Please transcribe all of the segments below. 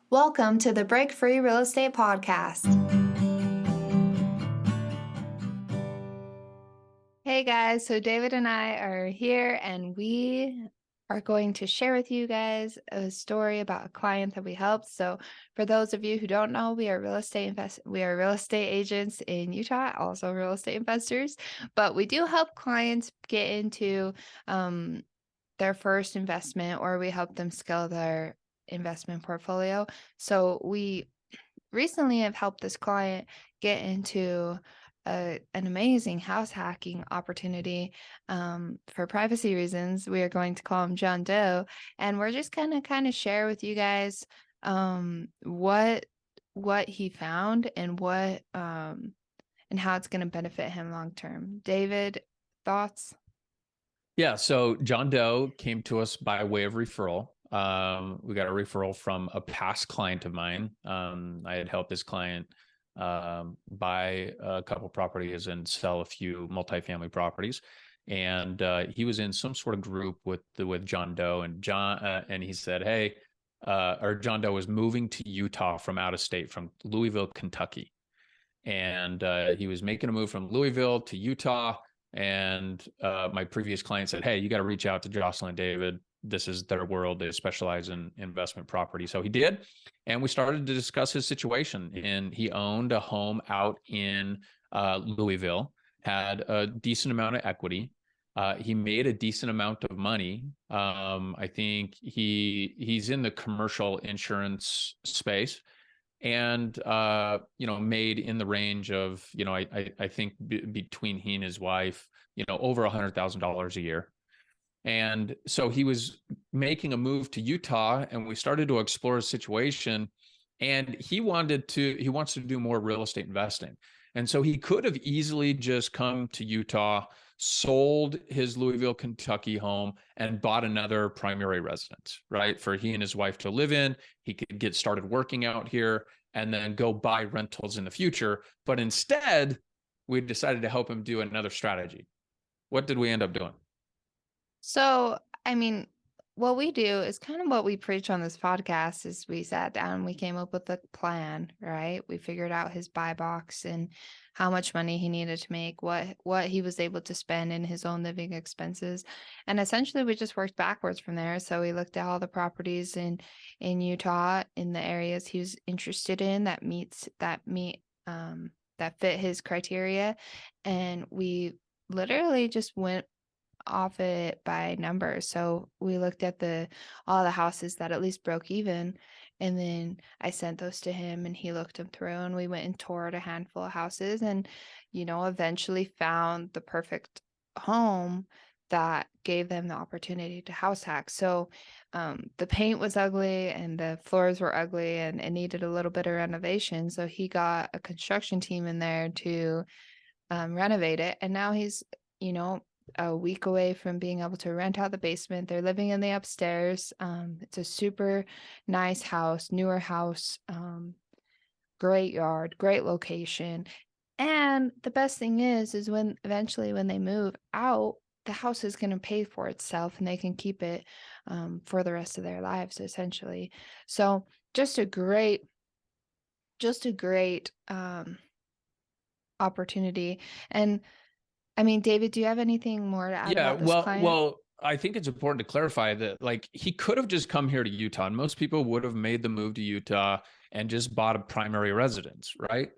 Welcome to the BreakFree Real Estate Podcast. Hey guys, so David and I are here and we are going to share with you guys a story about a client that we helped. So for those of you who don't know, we are real estate agents in Utah, also real estate investors, but we do help clients get into their first investment, or we help them scale their investment portfolio. So we recently have helped this client get into an amazing house hacking opportunity. For privacy reasons, we are going to call him John Doe, and we're just gonna kind of share with you guys what he found and what and how it's going to benefit him long term. David, thoughts? Yeah, so John Doe came to us by way of referral. We got a referral from a past client of mine. I had helped this client buy a couple properties and sell a few multifamily properties, and he was in some sort of group with John Doe, and and he said, "Hey," or John Doe was moving to Utah from out of state, from Louisville, Kentucky, and he was making a move from Louisville to Utah. And my previous client said, "Hey, you got to reach out to Jocelyn and David. This is their world. They specialize in investment property." So he did. And we started to discuss his situation. And he owned a home out in Louisville, had a decent amount of equity. He made a decent amount of money. I think he's in the commercial insurance space, and made in the range of, I think between he and his wife, over $100,000 a year. And so he was making a move to Utah, and we started to explore his situation. And he wants to do more real estate investing. And so he could have easily just come to Utah, sold his Louisville, Kentucky home, and bought another primary residence, right? For he and his wife to live in. He could get started working out here and then go buy rentals in the future. But instead, we decided to help him do another strategy. What did we end up doing? So, I mean, what we do is kind of what we preach on this podcast. Is we sat down, we came up with a plan, right? We figured out his buy box and how much money he needed to make, what he was able to spend in his own living expenses. And essentially we just worked backwards from there. So we looked at all the properties in Utah, in the areas he was interested in that fit his criteria. And we literally just went off it by numbers. So we looked at all the houses that at least broke even, and then I sent those to him and he looked them through, and we went and toured a handful of houses, and eventually found the perfect home that gave them the opportunity to house hack. So the paint was ugly and the floors were ugly and it needed a little bit of renovation. So he got a construction team in there to renovate it, and now he's a week away from being able to rent out the basement. They're living in the upstairs. It's a super nice house, newer house, great yard, great location. And the best thing is when eventually when they move out, the house is going to pay for itself and they can keep it for the rest of their lives, essentially. So just a great opportunity. And I mean, David, do you have anything more to add about this client? Well, I think it's important to clarify that, like, he could have just come here to Utah, and most people would have made the move to Utah and just bought a primary residence, right?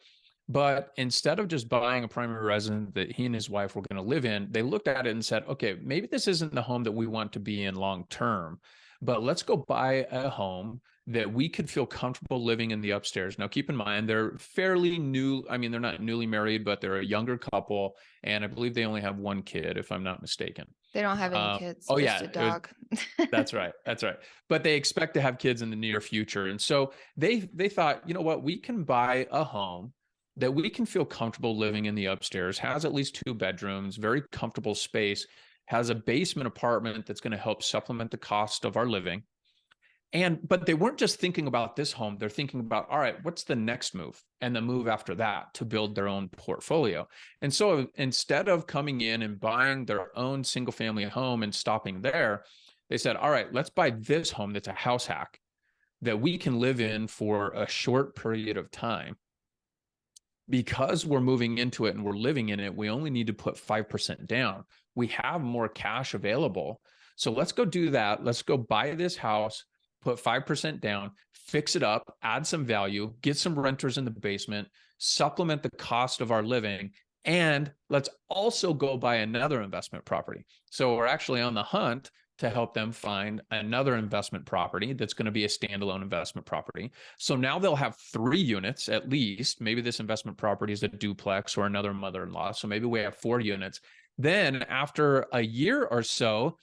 But instead of just buying a primary residence that he and his wife were going to live in, they looked at it and said, okay, maybe this isn't the home that we want to be in long term, but let's go buy a home that we could feel comfortable living in the upstairs. Now, keep in mind, they're fairly new. I mean, they're not newly married, but they're a younger couple. And I believe they only have one kid, if I'm not mistaken. They don't have any kids. Oh, just yeah. a dog. That's right. That's right. But they expect to have kids in the near future. And so they thought, you know what, we can buy a home that we can feel comfortable living in the upstairs, has at least 2 bedrooms, very comfortable space, has a basement apartment that's going to help supplement the cost of our living. But they weren't just thinking about this home. They're thinking about, all right, what's the next move and the move after that to build their own portfolio. And so instead of coming in and buying their own single family home and stopping there, they said, all right, let's buy this home that's a house hack. that we can live in for a short period of time. Because we're moving into it and we're living in it, we only need to put 5% down. We have more cash available. So let's go do that. Let's go buy this house, put 5% down, fix it up, add some value, get some renters in the basement, supplement the cost of our living, and let's also go buy another investment property. So we're actually on the hunt to help them find another investment property that's going to be a standalone investment property. So now they'll have 3 units at least. Maybe this investment property is a duplex or another mother-in-law. So maybe we have 4 units. Then after a year or so,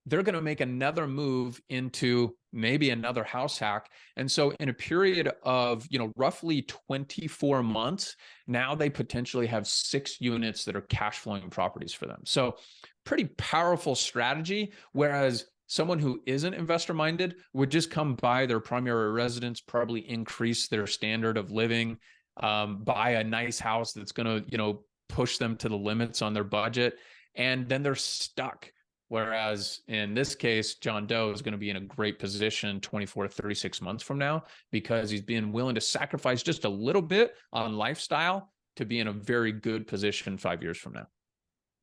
they're going to make another move into maybe another house hack. And so in a period of, roughly 24 months, now they potentially have 6 units that are cash flowing properties for them. So pretty powerful strategy. Whereas someone who isn't investor minded would just come buy their primary residence, probably increase their standard of living, buy a nice house that's going to, push them to the limits on their budget. And then they're stuck. Whereas in this case, John Doe is going to be in a great position 24 to 36 months from now, because he's been willing to sacrifice just a little bit on lifestyle to be in a very good position 5 years from now.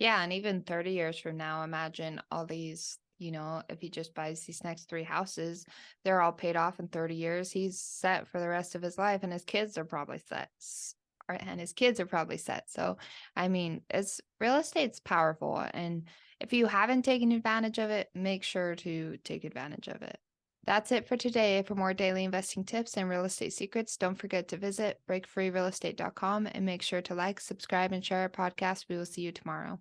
Yeah. And even 30 years from now, imagine all these, if he just buys these next 3 houses, they're all paid off in 30 years. He's set for the rest of his life, and his kids are probably set. So, I mean, real estate's powerful. And if you haven't taken advantage of it, make sure to take advantage of it. That's it for today. For more daily investing tips and real estate secrets, don't forget to visit breakfreerealestate.com and make sure to like, subscribe, and share our podcast. We will see you tomorrow.